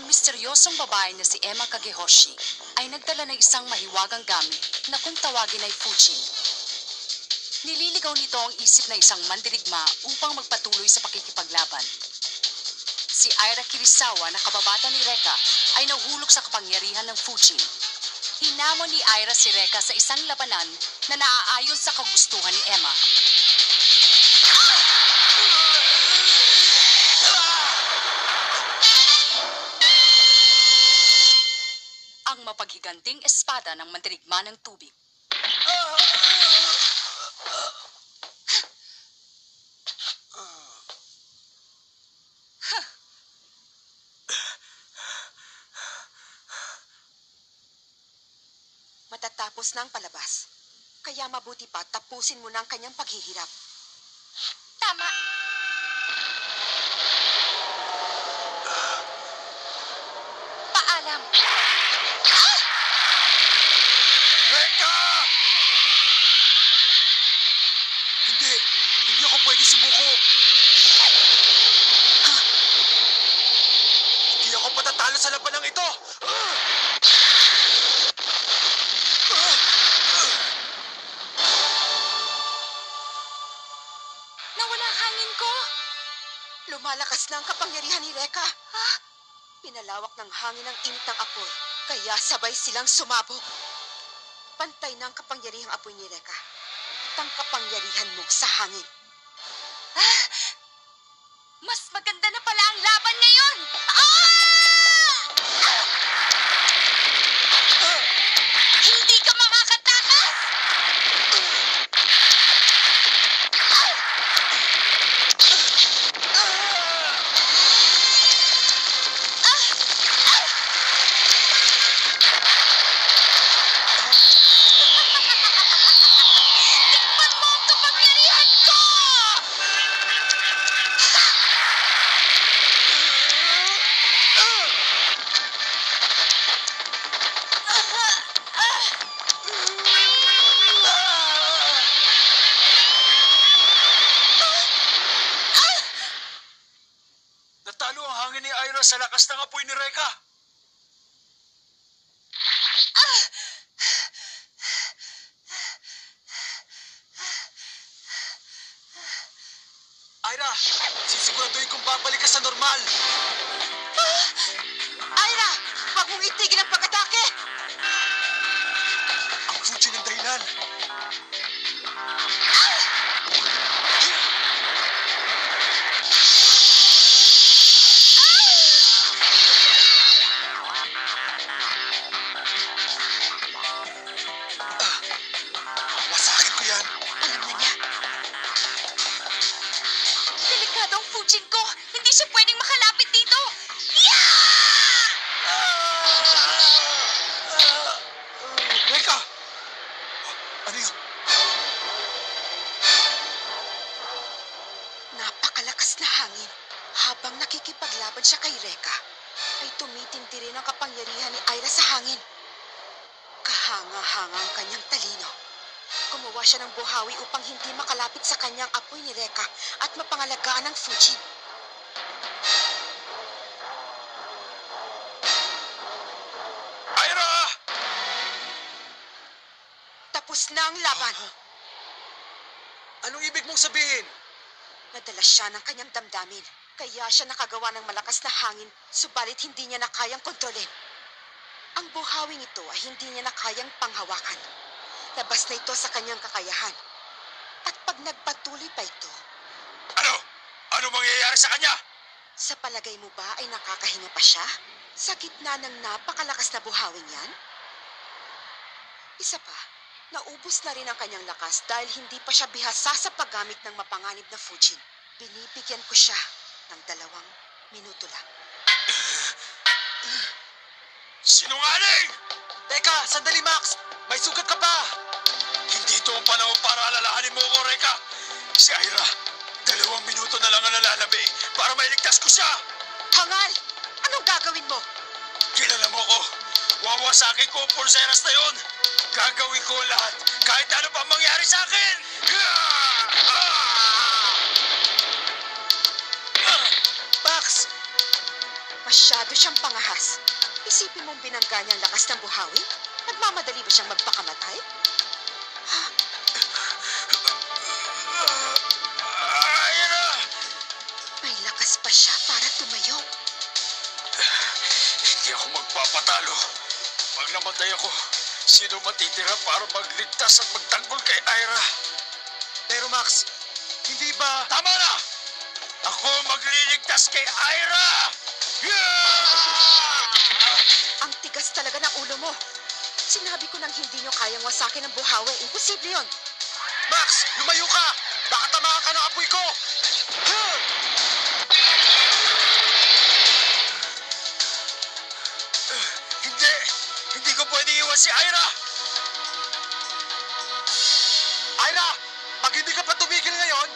Ang misteryosong babae na si Emma Kagehoshi ay nagdala ng isang mahiwagang gamit na kung tawagin ay Fujin. Nililigaw nito ang isip na isang mandirigma upang magpatuloy sa pakikipaglaban. Si Aira Kirisawa na kababata ni Reka ay nahulog sa kapangyarihan ng Fujin. Hinamon ni Aira si Reka sa isang labanan na naaayon sa kagustuhan ni Emma. Ang mapaghiganting espada ng mandirigma ng tubig. Matatapos na ang palabas. Kaya mabuti pa tapusin mo na ang kanyang paghihirap. Tama! Paalam! Reka! Hindi ako pwede sumuko. Hindi ako patatalo sa labanang ito. Nawala ang hangin ko! Lumalakas na ang kapangyarihan ni Reka. Ha? Pinalawak ng hangin ang init ng apoy, kaya sabay silang sumabog. Pantay na ang kapangyarihang apoy ni Reka at ang kapangyarihan mo sa hangin. Mas maganda na pala ang laban ngayon! Hindi ka makakatakas! Tikman mo ang kapangyarihan ko! Natalo ang hangin ni Aira sa lakas ng apoy ni Reka. Aira, sisiguraduhin kong babalik ka sa normal. Aira! Huwag mong itigil ang pag-atake! Ang Fujin ang dahilan. Wasakin ko yan. Alam na niya. Delikado ang Fujin ko! Hindi siya pwedeng makalapit dito! Reka! Ano yun? Napakalakas na hangin. Habang nakikipaglaban siya kay Reka, ay tumitindi rin ang kapangyarihan ni Aira sa hangin. Kahanga-hanga ang kanyang talino. Gumawa siya ng buhawi upang hindi makalapit sa kanyang apoy ni Reka at mapangalagaan ang Fujin. Aira! Tapos na ang laban. Anong ibig mong sabihin? Nadala siya ng kanyang damdamin. Kaya siya nakagawa ng malakas na hangin, subalit hindi niya na kayang kontrolin. Ang buhawing ito ay hindi niya na kayang panghawakan. Labas na ito sa kanyang kakayahan. At pag nagpatuloy pa ito, Ano? Ano mangyayari sa kanya? sa palagay mo ba ay nakakahinga pa siya? Sa gitna ng napakalakas na buhawing yan? Isa pa, naubos na rin ang kanyang lakas dahil hindi pa siya bihasa sa paggamit ng mapanganib na Fujin. Binibigyan ko siya ng 2 minuto lang. Sinungaling! Teka, sandali Max! May sugat ka pa! Hindi ito ang panahon para alalahanin mo ko, Reka! Si Aira, 2 minuto na lang ang nalalabi para mailigtas ko siya! Hangal! Anong gagawin mo? Kilala mo ko! Wawasakin ko ang pulseras na yon! Gagawin ko lahat kahit ano pa mangyari sa akin! Max! Masyado siyang pangahas. Isipin mong binangga niya ang lakas ng buhawi? Nagmamadali ba siyang magpakamatay? Ira! May lakas pa siya para tumayo. Hindi ako magpapatalo. Pag namatay ako, sino matitira para magligtas at magtanggol kay Ira? Pero Max, hindi ba... Tama na! Ako magliligtas kay Ira! Ang tigas talaga ng ulo mo. Sinabi ko nang hindi niyo kayang wasakin ang buhawi. Imposible yun. Max, lumayo ka! Baka tamaan ka ng apoy ko! Hindi! Hindi ko pwede iwan si Ira! Ira! Pag hindi ka pa tumigil ngayon,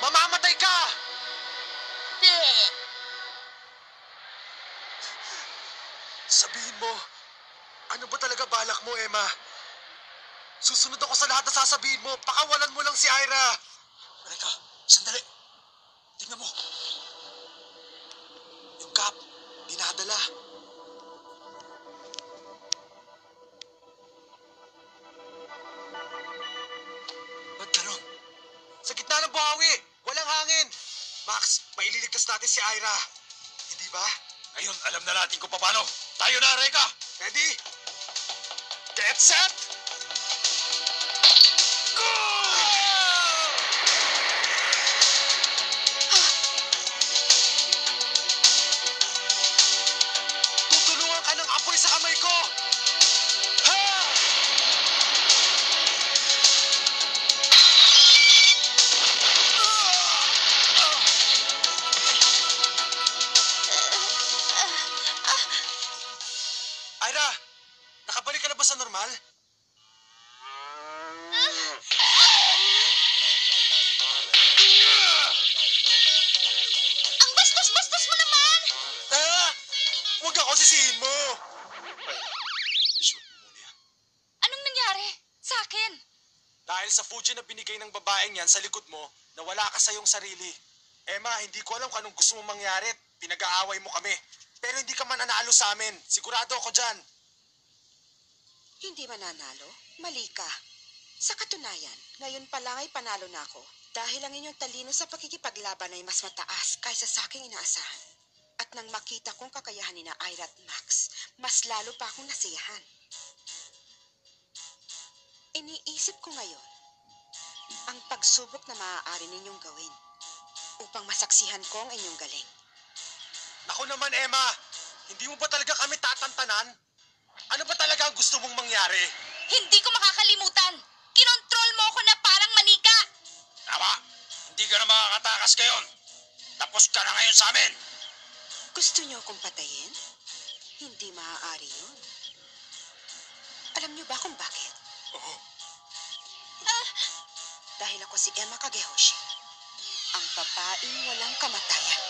mamamatay ka! Sabihin mo, ano ba talaga balak mo, Emma? Susunod ako sa lahat na sasabihin mo. Pakawalan mo lang si Ira. Reka, sandali. Tingnan mo. Yung cap, dinadala. Ba't ganun? Sa gitna ng buhawi, walang hangin. Max, maililigtas natin si Ira. Hindi ba? Ngayon, alam na natin kung paano. Tayo na, Reka! Ready? Get set! Go! Tutulungan ka ng apoy sa kamay ko! Ha! Ira, nakabalik ka na ba sa normal? Ang bastos-bastos mo naman! Ah! Huwag ako sisihin mo! Isuot mo muna yan. Anong nangyari? Sa akin? Dahil sa Fuji na binigay ng babaeng yan sa likod mo, nawala ka sa iyong sarili. Emma, hindi ko alam kung anong gusto mong mangyari. Pinag-aaway mo kami. Pero hindi ka mananalo sa amin. Sigurado ako dyan. Hindi mananalo? Mali ka. Sa katunayan, ngayon pa lang ay panalo na ako. Dahil ang inyong talino sa pakikipaglaban ay mas mataas kaysa sa aking inaasahan. At nang makita kong kakayahan ni na Ira at Max, mas lalo pa akong nasiyahan. Iniisip ko ngayon ang pagsubok na maaari ninyong gawin upang masaksihan ko ang inyong galing. Naku naman, Emma. Hindi mo ba talaga kami tatantanan? Ano ba talaga ang gusto mong mangyari? Hindi ko makakalimutan! Kinontrol mo ako na parang manika! Tama. Hindi ka na makakatakas ngayon. Tapos ka na ngayon sa amin. Gusto niyo akong patayin? Hindi maaari yun. Alam niyo ba kung bakit? Oo. Dahil ako si Emma Kagehoshi, ang babaeng walang kamatayan.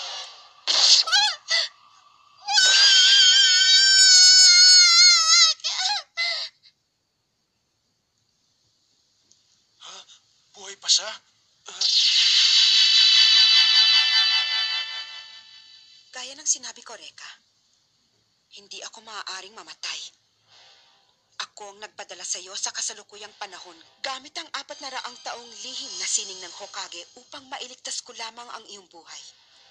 Ha? Buhay pa siya? Gaya ng sinabi ko, Reka, hindi ako maaaring mamatay. Ako ang nagpadala sa iyo sa kasalukuyang panahon gamit ang 400 taong lihim na sining ng Hokage upang mailigtas ko lamang ang iyong buhay.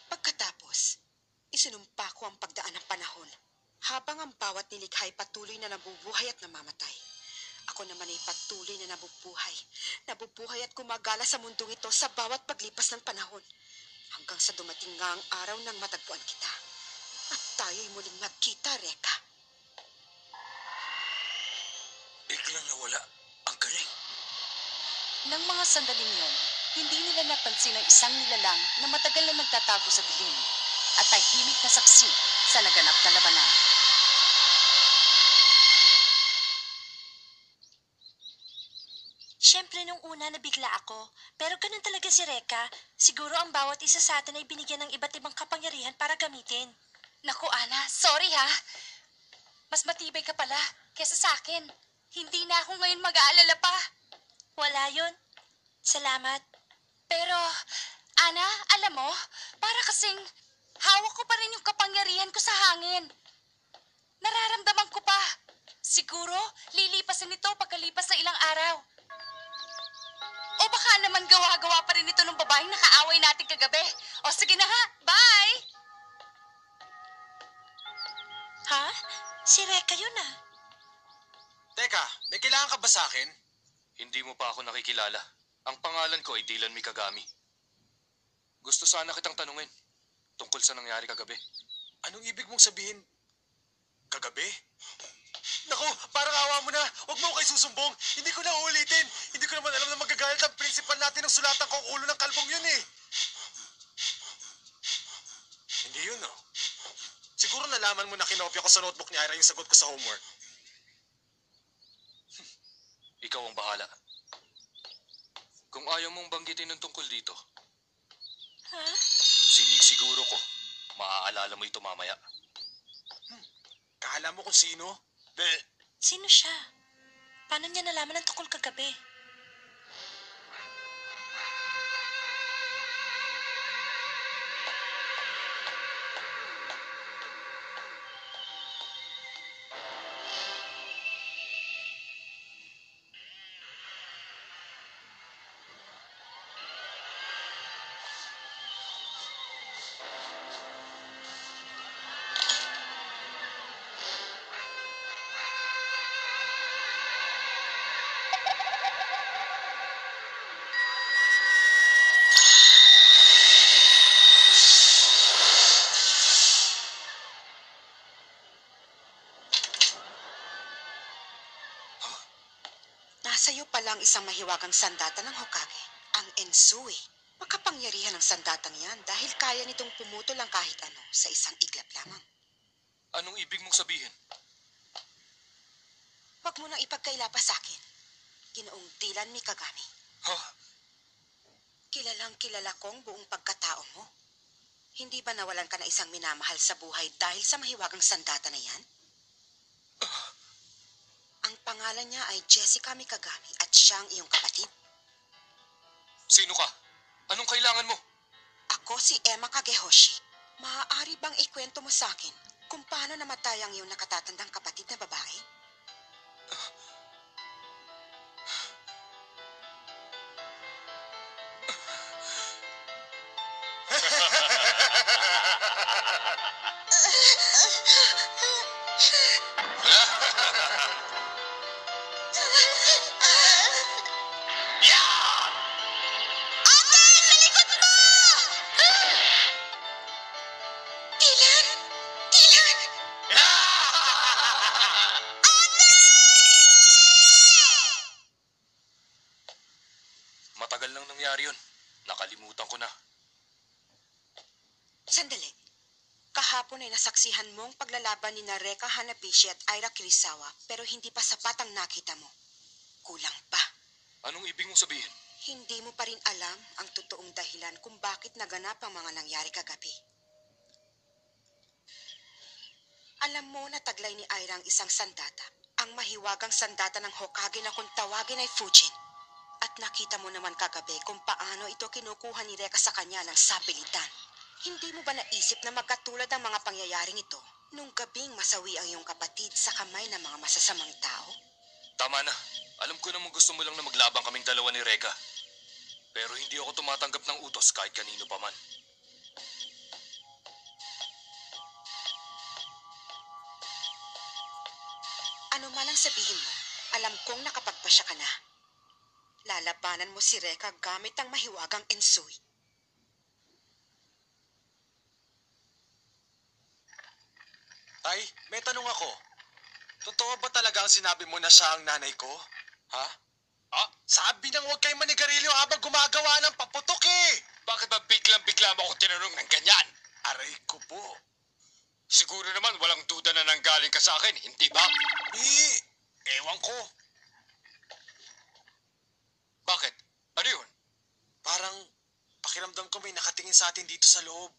Pagkatapos, isinumpa ko ang pagdaan ng panahon habang ang bawat nilikha ay patuloy na nabubuhay at namamatay. Ako naman ay patuloy na nabubuhay. Nabubuhay at gumagala sa mundong ito sa bawat paglipas ng panahon. Hanggang sa dumating nga ang araw nang matagpuan kita. At tayo'y muling magkita, Reka. Biglang nawala ang galing. Nang mga sandaling yon, hindi nila napansin ang isang nilalang na matagal na nagtatago sa dilim at tahimik na saksi sa naganap na labanan. Siyempre, nung una nabigla ako. Pero ganun talaga si Reka. Siguro ang bawat isa sa atin ay binigyan ng iba't ibang kapangyarihan para gamitin. Naku, Ana, sorry ha. Mas matibay ka pala kesa sa akin. Hindi na ako ngayon mag-aalala pa. Wala yun. Salamat. Pero, Ana, alam mo, para kasing hawak ko pa rin yung kapangyarihan ko sa hangin. Nararamdaman ko pa. Siguro, lilipasin ito pagkalipas ng ilang araw. O baka naman gawa-gawa pa rin ito ng babaeng nakaaway natin kagabi. O sige na ha, bye! Ha? Si Reka yun ah. Teka, may kailangan ka ba sa akin? Hindi mo pa ako nakikilala. Ang pangalan ko ay Dylan Mikagami. Gusto sana kitang tanungin tungkol sa nangyari kagabi. Anong ibig mong sabihin? Kagabi? Naku, parang awa mo na. Huwag mo ako susumbong. Hindi ko na uulitin. Hindi ko naman alam na magagalit ang principal natin ng sulatan ko ang ulo ng kalbong yun eh. Hindi yun, no? Siguro nalaman mo na kinopya ko sa notebook ni Ira yung sagot ko sa homework. Ikaw ang bahala. Kung ayaw mong banggitin ng tungkol dito, Ha? sinisiguro ko, maaalala mo ito mamaya. Kala mo kung sino? Sino siya? Paano niya nalaman ang tungkol kagabi? Nasa iyo pala ang isang mahiwagang sandata ng Hokage, ang Ensui. Makapangyarihan ang sandatang yan dahil kaya nitong pumutol ang kahit ano sa isang iglap lamang. Anong ibig mong sabihin? Huwag mo nang ipagkaila pa sa akin, Ginoong Dylan Mikagami. Ha? Kilalang kilala kong buong pagkatao mo. Hindi ba nawalan ka na isang minamahal sa buhay dahil sa mahiwagang sandata na yan? Ang pangalan niya ay Jessica Mikagami at siya ang iyong kapatid. Sino ka? Anong kailangan mo? Ako si Emma Kagehoshi. Maaari bang ikwento mo sa akin kung paano namatay ang iyong nakatatandang kapatid na babae? Dylan! Dylan! Matagal nang nangyari yun. Nakalimutan ko na. Sandali. Kahapon ay nasaksihan mong paglalaban ni Reka Hanabishi at Ira Kirisawa pero hindi pa sapat ang nakita mo. Kulang pa. Anong ibig mong sabihin? Hindi mo pa rin alam ang totoong dahilan kung bakit naganap ang mga nangyari kagabi. Alam mo na taglay ni Ira ang isang sandata, ang mahiwagang sandata ng Hokage na kung tawagin ay Fujin. At nakita mo naman kagabi kung paano ito kinukuha ni Reka sa kanya ng sapilitan. Hindi mo ba naisip na magkatulad ang mga pangyayaring ito nung gabing masawi ang iyong kapatid sa kamay ng mga masasamang tao? Tama na. Alam ko namang gusto mo lang na maglabang kaming dalawa ni Reka. Pero hindi ako tumatanggap ng utos kahit kanino pa man. Ano man ang sabihin mo, alam kong nakapagpasya ka na. Lalabanan mo si Reka gamit ang mahiwagang Ensui. Tay, may tanong ako. Totoo ba talaga ang sinabi mo na siya ang nanay ko? Ha? Sabi nang huwag kayo manigarilyo habang gumagawa ng paputok eh! Bakit ba biglang-bigla mo ako tinanong ng ganyan? Aray ko po. Siguro naman walang duda na nanggaling ka sa akin, hindi ba? Ewan ko. Bakit? Ano yun? Parang pakiramdam ko may nakatingin sa atin dito sa loob.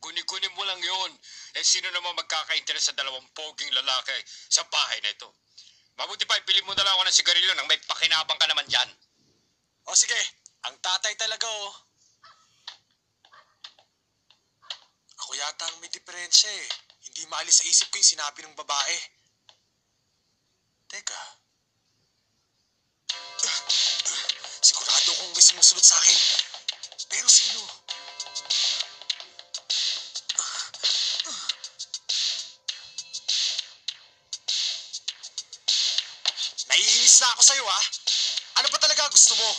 Guni-guni mo lang yun. Eh sino naman magkakainteres sa dalawang poging lalaki sa bahay na ito? Mabuti pa, ipili mo na lang ako ng sigarilyo nang may pakinabang ka naman dyan. O sige, ang tatay talaga oh. Ako yata ang may diferensya eh. Hindi maalis sa isip ko yung sinabi ng babae. Teka. Sigurado kong may sumusunod sa akin. Pero sino? Naiinis na ako sa'yo, ha? Ano ba talaga gusto mo?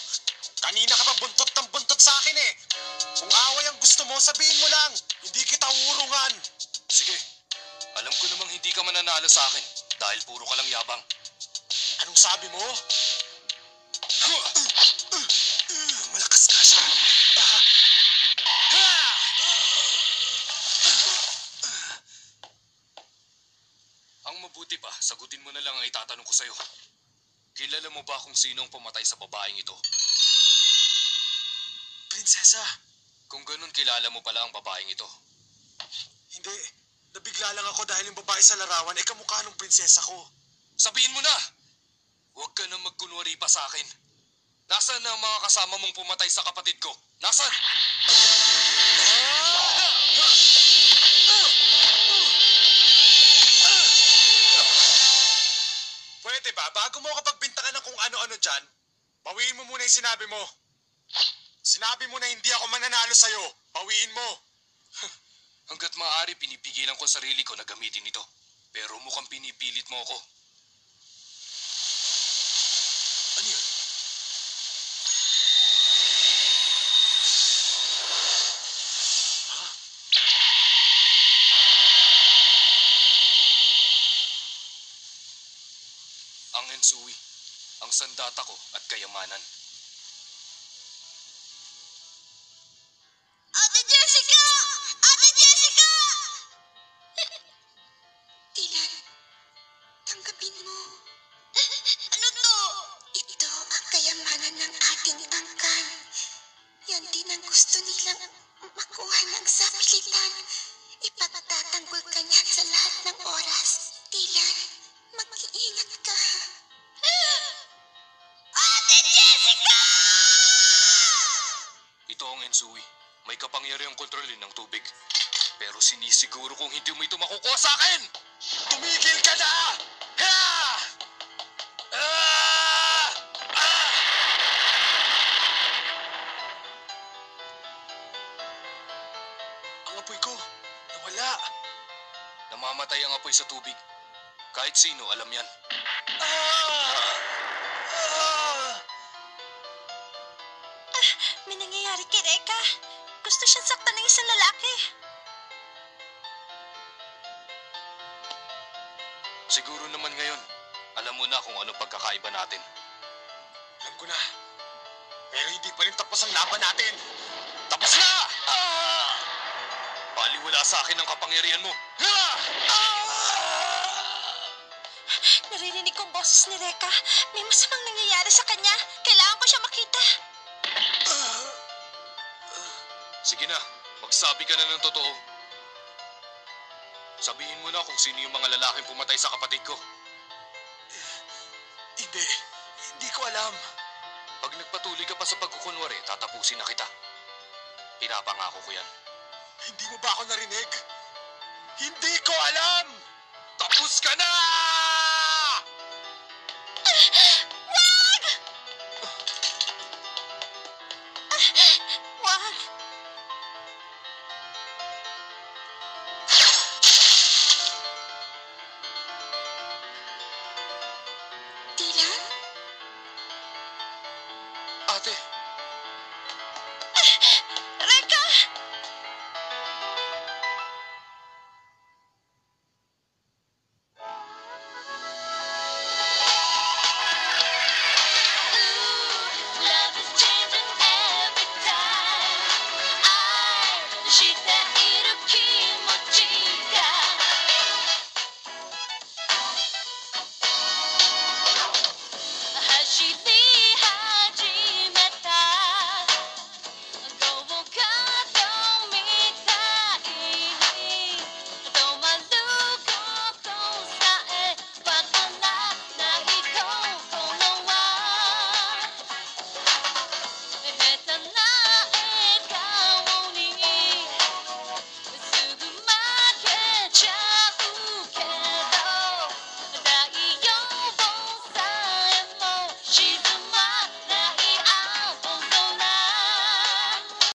Kanina ka pa buntot ng buntot sa akin, eh. Kung away ang gusto mo, sabihin mo lang. Hindi kita uurungan. Sige, alam ko namang hindi ka mananalo sa akin dahil puro ka lang yabang. Anong sabi mo? Malakas nga siya. Ang mabuti pa, sagutin mo na lang ang itatanong ko sa'yo. Kilala mo ba kung sino ang pumatay sa babaeng ito? Prinsesa, Kung ganun, kilala mo pala ang babaeng ito. hindi. Nabigla lang ako dahil yung babae sa larawan ay kamukha ng prinsesa ko. Sabihin mo na! Huwag ka na magkunwari pa sa akin. Nasaan na ang mga kasama mong pumatay sa kapatid ko? Nasaan? Pwede ba? Bago mo ako pagbintangan ng kung ano-ano dyan, bawiin mo muna yung sinabi mo. Sinabi mo na hindi ako mananalo sa'yo. Bawiin mo. Hanggat maaari, pinipigilan ko sarili ko na gamitin ito. Pero mukhang pinipilit mo ako. Ano yun? Ang Ensui, ang sandata ko at kayamanan. Ate Jessica! Ate Jessica! Dylan, tanggapin mo. Ano to? Ito ang kayamanan ng ating angkan. Yan din ang gusto nilang makuha ng sapilitan. Ipagtatanggol ka niya sa lahat ng oras. Dylan, mag-iingat ka. Ate Jessica! Ito ang Ensui. May kapangyarihang kontrolin ng tubig. Pero sinisiguro kong hindi mo ito makukuha sa akin! Tumigil ka na! Ha! Ang apoy ko, nawala. Namamatay ang apoy sa tubig. Kahit sino, alam yan. May nangyayari kay Reka. Gusto siyang saktan ng isang lalaki. Siguro naman ngayon, alam mo na kung ano pagkakaiba natin. Alam ko na. Pero hindi pa rin tapos ang laban natin. Tapos na! Baliwala sa akin ang kapangyarihan mo. Naririnig kong boses ni Reka. May masamang nangyayari sa kanya. Kailangan ko siya makita. Sige na, magsabi ka na ng totoo. Sabihin mo na kung sino yung mga lalaking pumatay sa kapatid ko. Hindi ko alam. Pag nagpatuloy ka pa sa pagkukunwari, tatapusin na kita. Pinapangako ko yan. Hindi mo ba ako narinig? Hindi ko alam! Tapos ka na! Wag! Dylan? Ate,